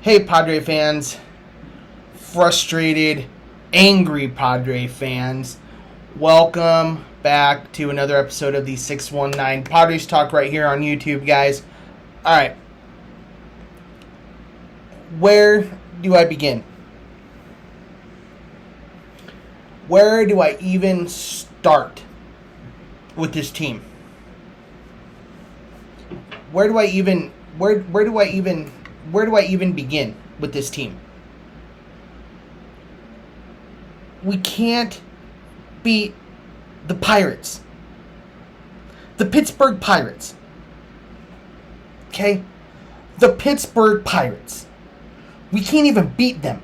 Hey, Padre fans, frustrated, angry Padre fans, welcome back to another episode of the 619 Padres Talk right here on YouTube, guys. Alright, where do I begin? Where do I even start with this team? Where do I even begin with this team? We can't beat the Pirates. The Pittsburgh Pirates. Okay? The Pittsburgh Pirates. We can't even beat them.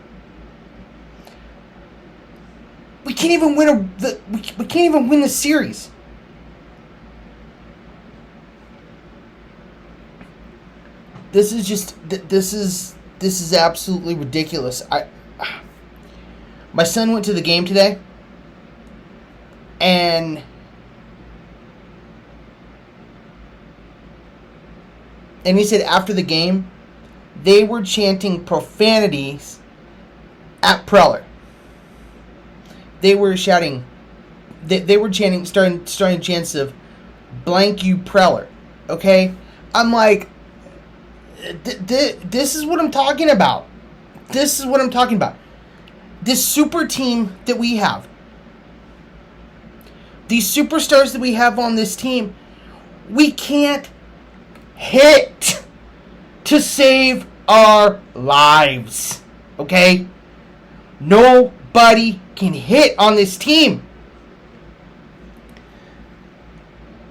We can't even win the series. This is absolutely ridiculous. My son went to the game today, and he said after the game, they were chanting profanities at Preller. They were shouting, they were chanting, starting chants of blank you Preller. Okay? I'm like, this is what I'm talking about. This is what I'm talking about. This super team that we have. These superstars that we have on this team, we can't hit to save our lives. Okay? Nobody can hit on this team.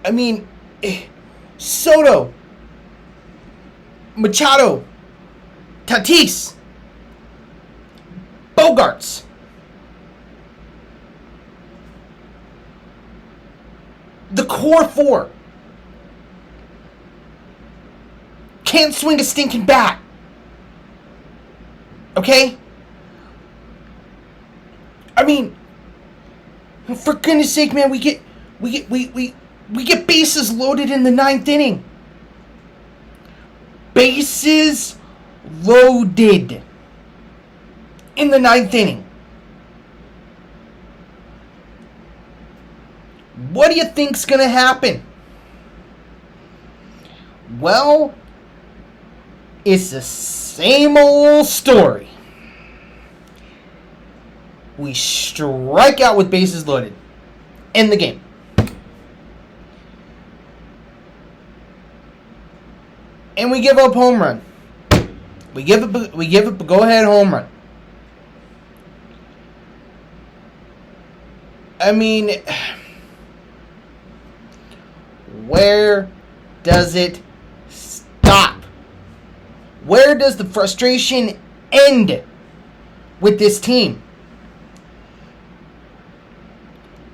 I mean, Soto, Machado, Tatis, Bogarts, the core four can't swing a stinking bat. Okay? I mean, for goodness sake, man, we get bases loaded in the ninth inning. Bases loaded in the ninth inning. What do you think's going to happen? Well, it's the same old story. We strike out with bases loaded. End the game. And we give up home run. We give up a go-ahead home run. I mean, where does it stop? Where does the frustration end with this team?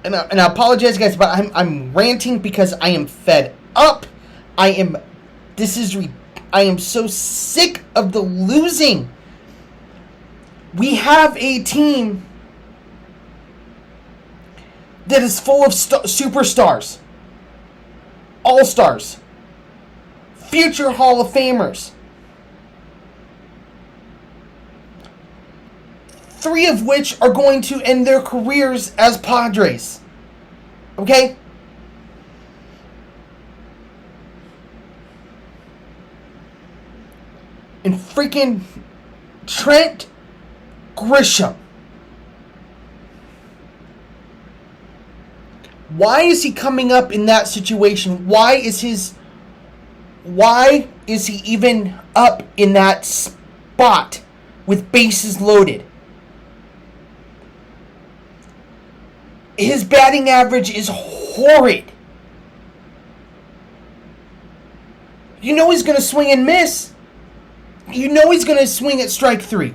And I apologize, guys, but I'm ranting because I am fed up. I am so sick of the losing. We have a team that is full of superstars, all-stars, future Hall of Famers. 3 of which are going to end their careers as Padres. Okay? And freaking Trent Grisham. Why is he coming up in that situation? Why is he even up in that spot with bases loaded? His batting average is horrid. You know he's going to swing and miss. You know he's going to swing at strike 3.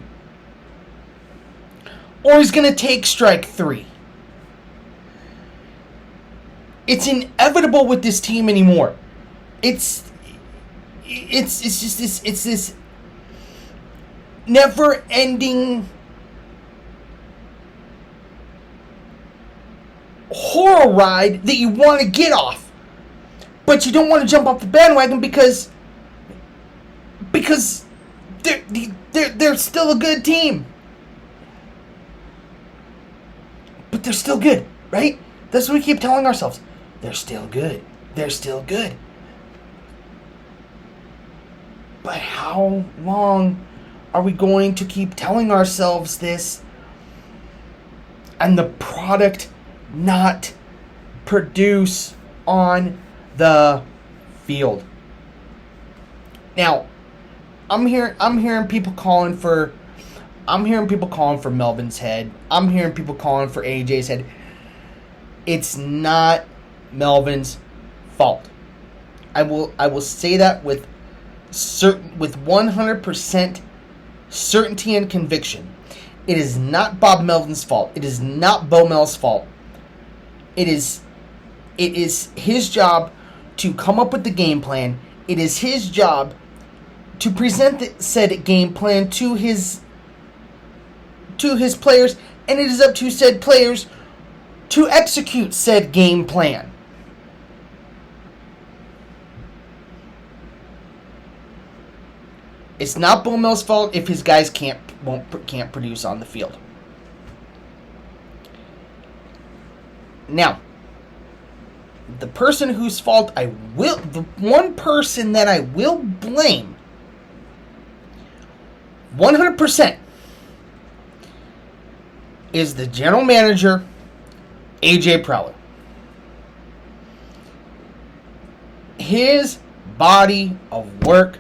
Or he's going to take strike 3. It's inevitable with this team anymore. It's just this never-ending horror ride that you want to get off, but you don't want to jump off the bandwagon because they're still a good team. But they're still good, right? That's what we keep telling ourselves. They're still good. They're still good. But how long are we going to keep telling ourselves this and the product not produce on the field? Now, I'm hearing people calling for Melvin's head. I'm hearing people calling for AJ's head. It's not Melvin's fault. I will say that with 100% certainty and conviction. It is not Bob Melvin's fault. It is not Bo Mel's fault. It is his job to come up with the game plan. It is his job to present said game plan to his players, and it is up to said players to execute said game plan. It's not Bo Mel's fault if his guys can't produce on the field. Now, the person whose fault the one person that I will blame 100% is the general manager, AJ Preller. His body of work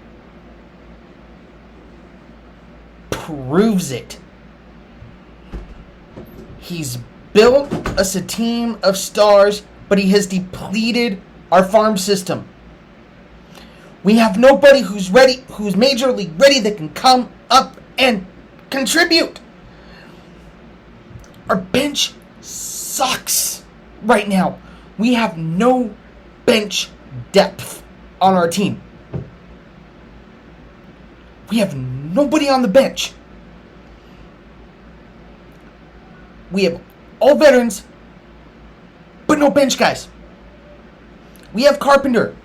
proves it. He's built us a team of stars, but he has depleted our farm system. We have nobody who's major league ready that can come up and contribute. Our bench sucks right now. We have no bench depth on our team. We have nobody on the bench. We have all veterans, but no bench guys. We have Carpenter,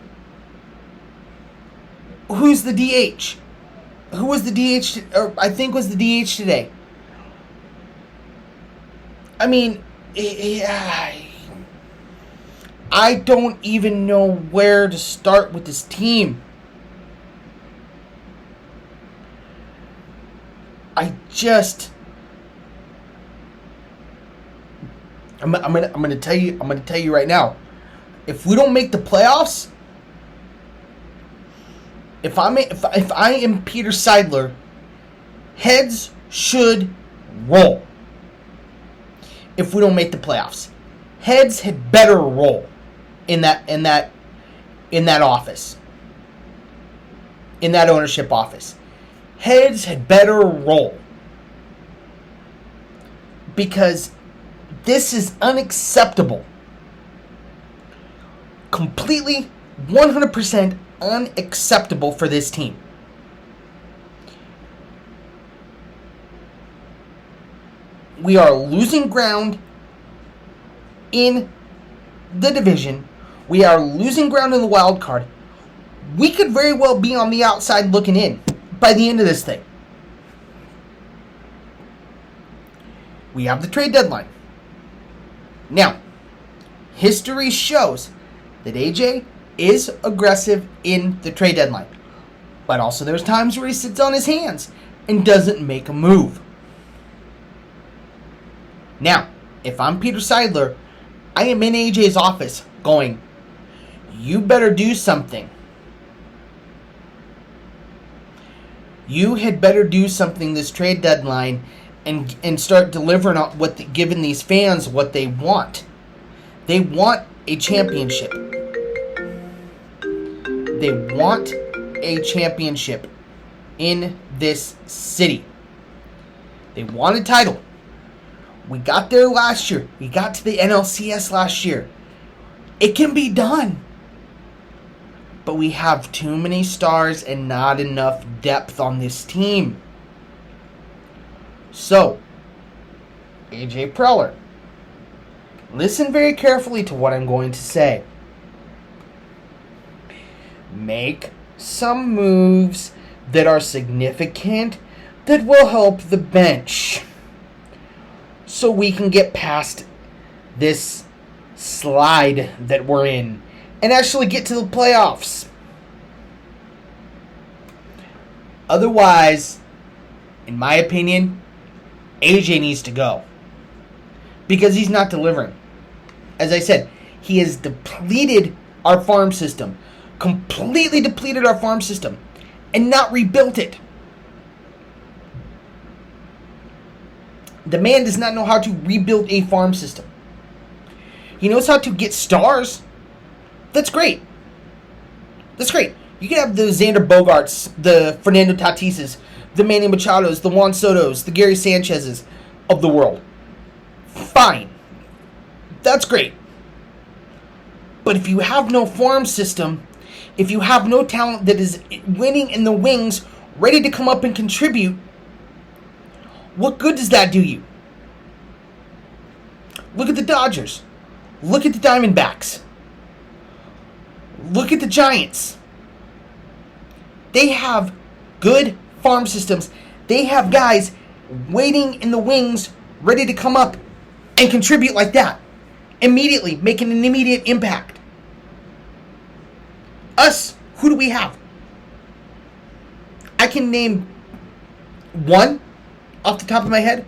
who's the DH. Who was the DH, or I think was the DH today. I mean, I don't even know where to start with this team. I'm gonna tell you right now. If we don't make the playoffs, if I am Peter Seidler, heads should roll. If we don't make the playoffs, heads had better roll in that office, in that ownership office. Heads had better roll, because this is unacceptable. Completely, 100% unacceptable for this team. We are losing ground in the division. We are losing ground in the wild card. We could very well be on the outside looking in by the end of this thing. We have the trade deadline. Now, history shows that AJ is aggressive in the trade deadline. But also there's times where he sits on his hands and doesn't make a move. Now, if I'm Peter Seidler, I am in AJ's office going, you better do something. You had better do something this trade deadline and start delivering on giving these fans what they want. They want a championship. They want a championship in this city. They want a title. We got there last year. We got to the NLCS last year. It can be done. But we have too many stars and not enough depth on this team. So, AJ Preller, listen very carefully to what I'm going to say. Make some moves that are significant that will help the bench so we can get past this slide that we're in and actually get to the playoffs. Otherwise, in my opinion, AJ needs to go because he's not delivering. As I said, he has depleted our farm system, completely depleted our farm system, and not rebuilt it. The man does not know how to rebuild a farm system. He knows how to get stars. That's great. That's great. You can have the Xander Bogarts, the Fernando Tatises, the Manny Machados, the Juan Sotos, the Gary Sanchezes of the world. Fine. That's great. But if you have no farm system, if you have no talent that is winning in the wings, ready to come up and contribute, what good does that do you? Look at the Dodgers. Look at the Diamondbacks. Look at the Giants. They have good farm systems. They have guys waiting in the wings, ready to come up and contribute like that. Immediately, making an immediate impact. Us, who do we have? I can name one off the top of my head.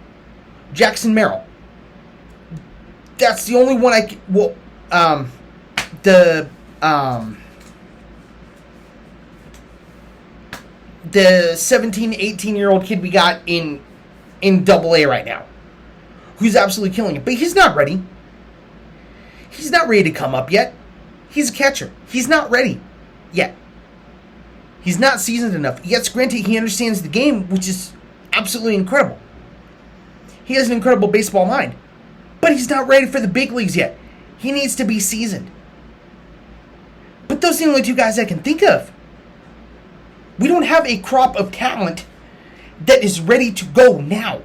Jackson Merrill. That's the only one I can... Well, the 17, 18-year-old kid we got in AA right now, who's absolutely killing it. But he's not ready. He's not ready to come up yet. He's a catcher. He's not ready yet. He's not seasoned enough. Yes, granted, he understands the game, which is absolutely incredible. He has an incredible baseball mind. But he's not ready for the big leagues yet. He needs to be seasoned. But those are the only two guys I can think of. We don't have a crop of talent that is ready to go now,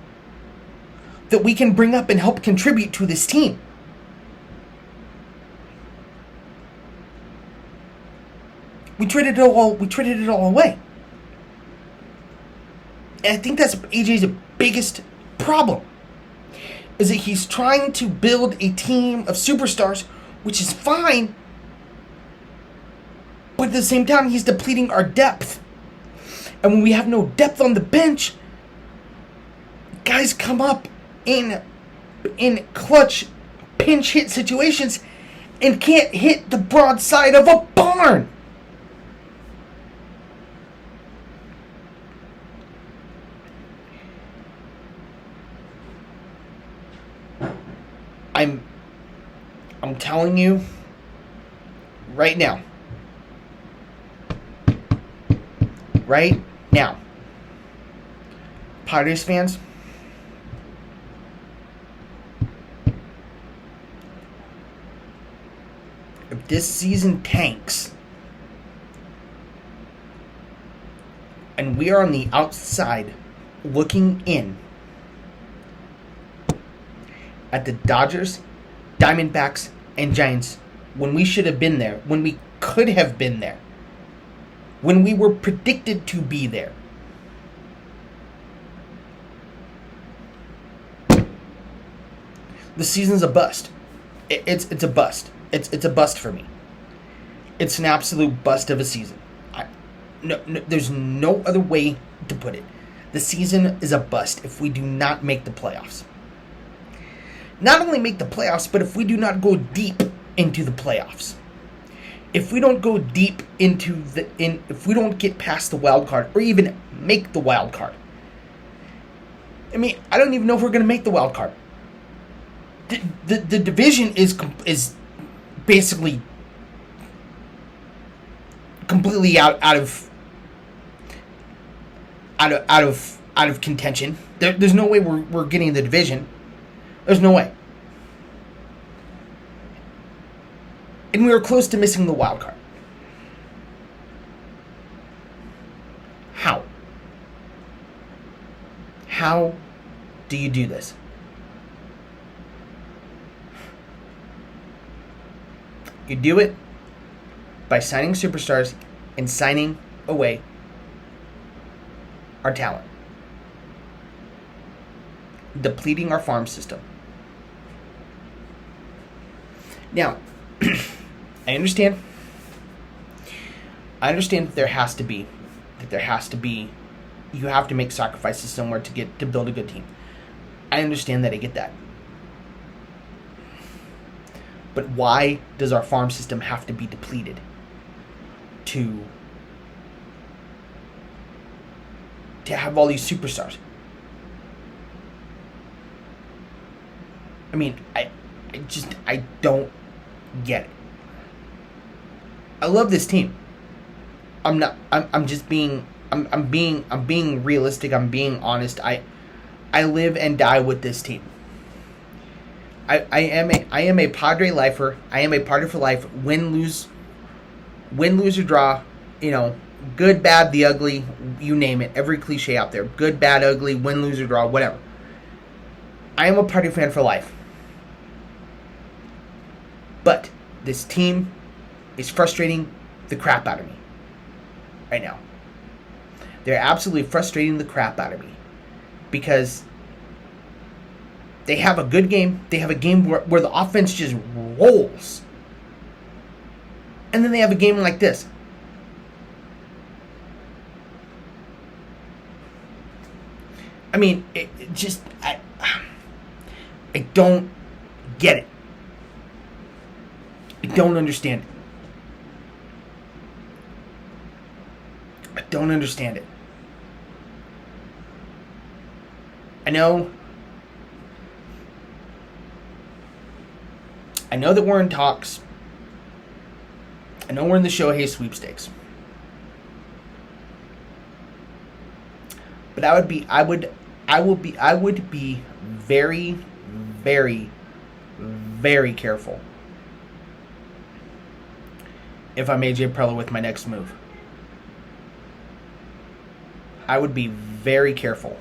that we can bring up and help contribute to this team. We traded it all away. And I think that's AJ's biggest problem, is that he's trying to build a team of superstars, which is fine, but at the same time, he's depleting our depth. And when we have no depth on the bench, guys come up in clutch pinch hit situations and can't hit the broadside of a barn. I'm telling you right now. Right now. Padres fans, if this season tanks and we are on the outside looking in at the Dodgers, Diamondbacks, and Giants, when we should have been there, when we could have been there, when we were predicted to be there, the season's a bust. It's a bust. It's a bust for me. It's an absolute bust of a season. No, there's no other way to put it. The season is a bust if we do not make the playoffs. Not only make the playoffs, but if we do not go deep into the playoffs. If we don't go deep into if we don't get past the wild card or even make the wild card. I mean, I don't even know if we're going to make the wild card. The division is basically completely out of contention. There's no way we're getting the division. There's no way. And we were close to missing the wild card. How? How do you do this? You do it by signing superstars and signing away our talent, depleting our farm system. Now, I understand that there has to be, you have to make sacrifices somewhere to build a good team. I understand that. I get that. But why does our farm system have to be depleted to have all these superstars? I mean, I don't get it. I love this team. I'm being realistic. I'm being honest. I live and die with this team. I am a Padre lifer. I am a Padre for life. Win, lose or draw. Good, bad, the ugly. You name it. Every cliche out there. Good, bad, ugly. Win, lose or draw. Whatever. I am a Padre fan for life. But this team is frustrating the crap out of me right now. They're absolutely frustrating the crap out of me because they have a good game. They have a game where the offense just rolls. And then they have a game like this. I mean, I don't get it. I don't understand it. I don't understand it. I know that we're in talks. I know we're in the Shohei sweepstakes. But I would be very, very, very careful if I'm AJ Preller with my next move. I would be very careful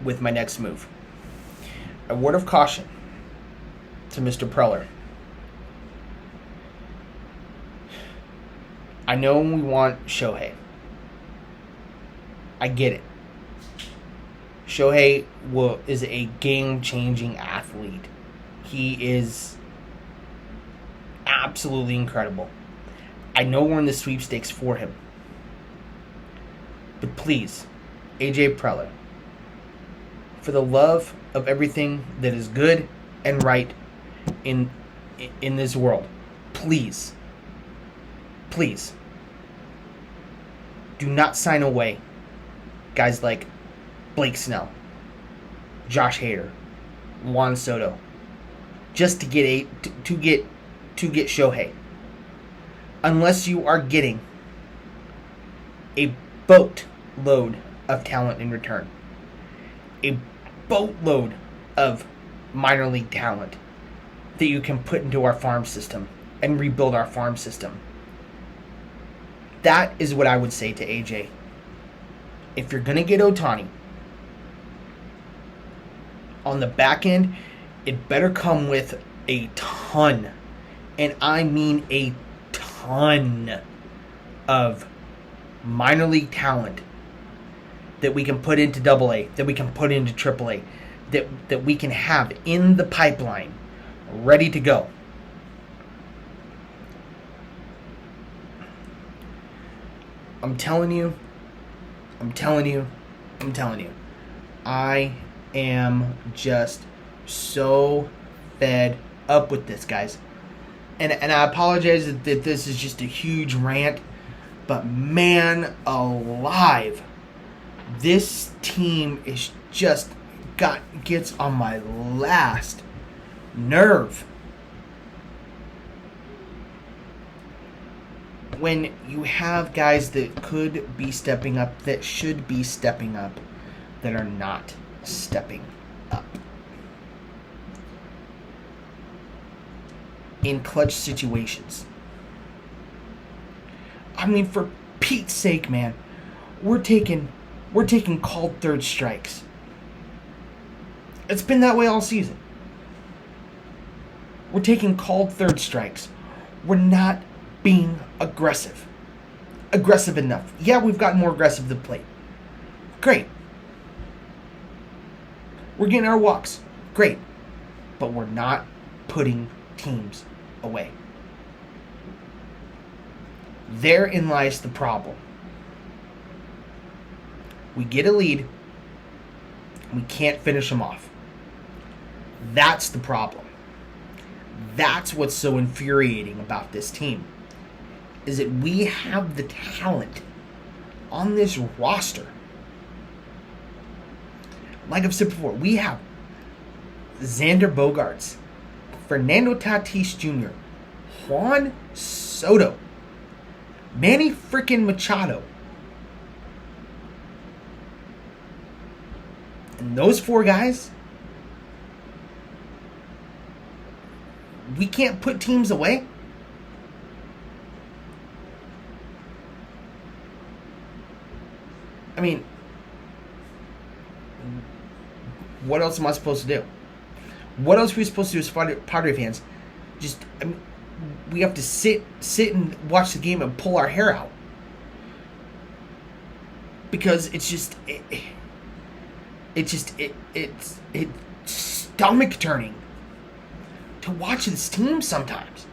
with my next move. A word of caution to Mr. Preller. I know we want Shohei. I get it. Shohei is a game-changing athlete. He is absolutely incredible. I know we're in the sweepstakes for him. But please, AJ Preller, for the love of everything that is good and right in this world, please, do not sign away guys like Blake Snell, Josh Hader, Juan Soto, just to get Shohei, unless you are getting a boatload of talent in return, a boatload of minor league talent that you can put into our farm system and rebuild our farm system. That is what I would say to AJ. If you're going to get Ohtani, on the back end, it better come with a ton, and I mean a ton, of minor league talent that we can put into AA, that we can put into AAA, that we can have in the pipeline, ready to go. I'm telling you, I am just so fed up with this, guys. And I apologize that this is just a huge rant, but man alive, this team is just gets on my last nerve. When you have guys that could be stepping up, that should be stepping up, that are not stepping up. In clutch situations. I mean, for Pete's sake, man, we're taking called third strikes. It's been that way all season. We're taking called third strikes. We're not being aggressive. aggressive enough. Yeah, we've gotten more aggressive to the plate. Great. We're getting our walks. Great. But we're not putting teams away. Therein lies the problem. We get a lead. We can't finish them off. That's the problem. That's what's so infuriating about this team. Is that we have the talent on this roster. Like I've said before, we have Xander Bogaerts, Fernando Tatis Jr., Juan Soto, Manny freaking Machado. And those 4 guys, we can't put teams away. I mean, what else am I supposed to do? What else are we supposed to do as Padre fans? We have to sit and watch the game and pull our hair out. Because it's stomach turning to watch this team sometimes.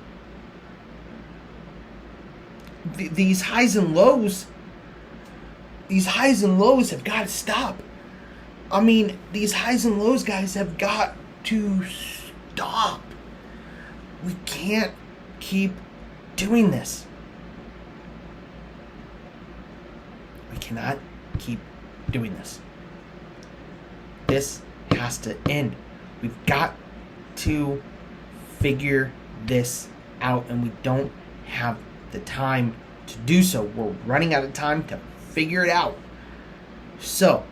These highs and lows have got to stop. I mean, these highs and lows, guys, have got to stop. We can't keep doing this. We cannot keep doing this. This has to end. We've got to figure this out, and we don't have the time to do so. We're running out of time to figure it out. So,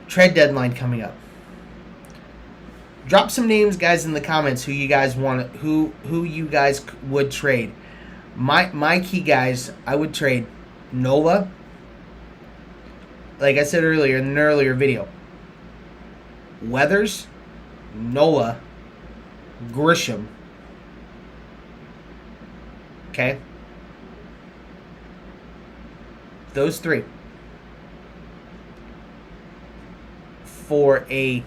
trade deadline coming up. Drop some names, guys, in the comments who you guys want, who you guys would trade. My key guys, I would trade Nola. Like I said earlier in an earlier video, Weathers, Nola, Grisham. Okay? Those 3. For a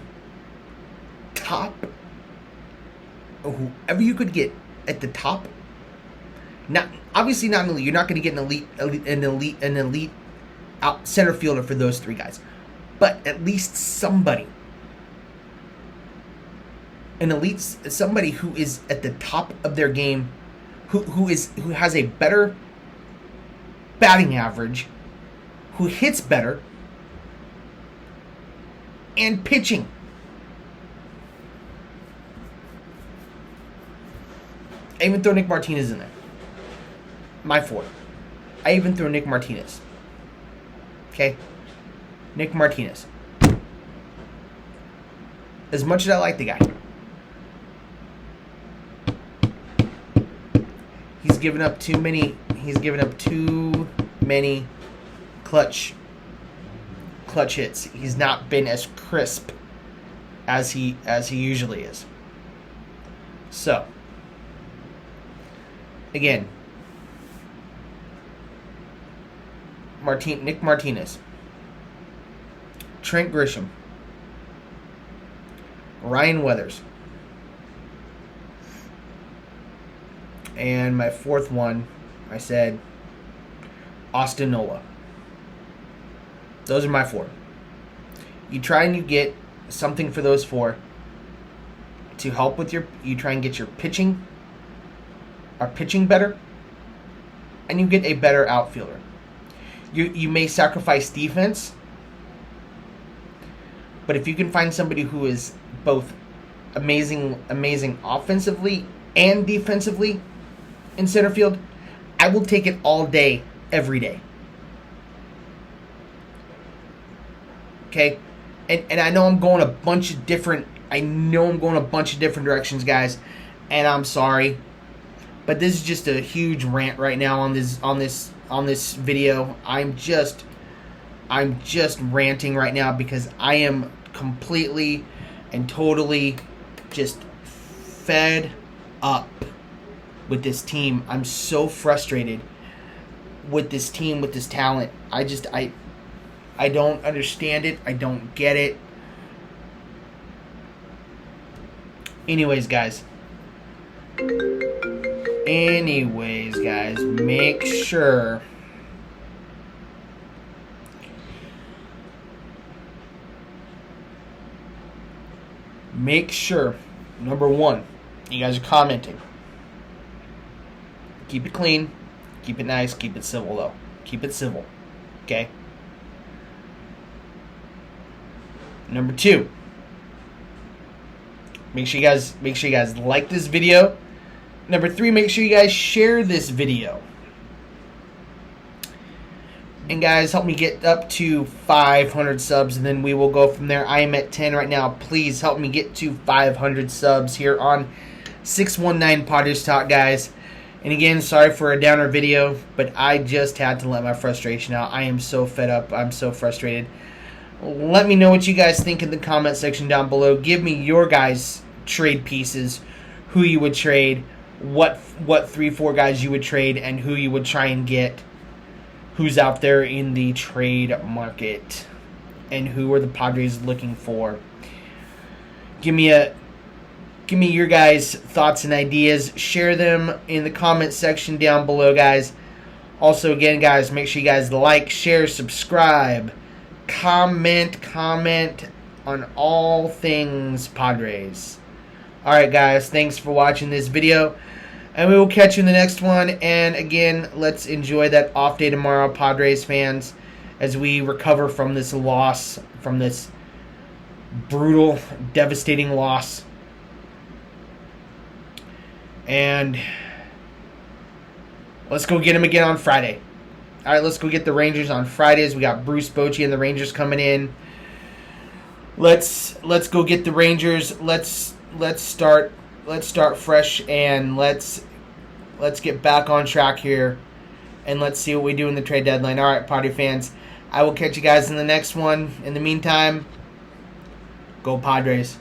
top, whoever you could get at the top. Not obviously not an elite. You're not going to get an elite out center fielder for those 3 guys, but at least somebody. An elite, somebody who is at the top of their game, who has a better batting average, who hits better, and pitching. I even throw Nick Martinez in there. My 4. I even throw Nick Martinez. Okay? Nick Martinez. As much as I like the guy, he's given up too many clutch hits. He's not been as crisp as he usually is. So, again, Nick Martinez, Trent Grisham, Ryan Weathers, and my 4th one, I said Austin Nola. Those are my 4. You try and you get something for those 4 to help with you try and get your pitching better, and you get a better outfielder. You may sacrifice defense, but if you can find somebody who is both amazing offensively and defensively in center field, I will take it all day, every day. Okay? And I know I'm going a bunch of different directions, guys, and I'm sorry. But this is just a huge rant right now on this video. I'm just ranting right now because I am completely and totally just fed up with this team. I'm so frustrated. with this team, with this talent. I don't understand it. I don't get it. Anyways, guys, make sure number one, you guys are commenting. Keep it clean, keep it nice, keep it civil though. Keep it civil. Okay? Number two, make sure you guys like this video. Number three, make sure you guys share this video. And guys, help me get up to 500 subs, and then we will go from there. I am at 10 right now. Please help me get to 500 subs here on 619 Padres Talk, guys. And again, sorry for a downer video, but I just had to let my frustration out. I am so fed up. I'm so frustrated. Let me know what you guys think in the comment section down below. Give me your guys' trade pieces, who you would trade, what 3-4 guys you would trade, and who you would try and get, who's out there in the trade market, and who are the Padres looking for. Give me your guys' thoughts and ideas. Share them in the comment section down below, guys. Also, again, guys, make sure you guys like, share, subscribe, comment on all things Padres. Alright, guys, thanks for watching this video, and we will catch you in the next one. And again, let's enjoy that off day tomorrow, Padres fans, as we recover from this loss, from this brutal, devastating loss. And let's go get him again on Friday. All right, let's go get the Rangers on Fridays. We got Bruce Bochy and the Rangers coming in. Let's go get the Rangers. Let's start fresh, and let's get back on track here, and let's see what we do in the trade deadline. All right, Padre fans, I will catch you guys in the next one. In the meantime, go Padres.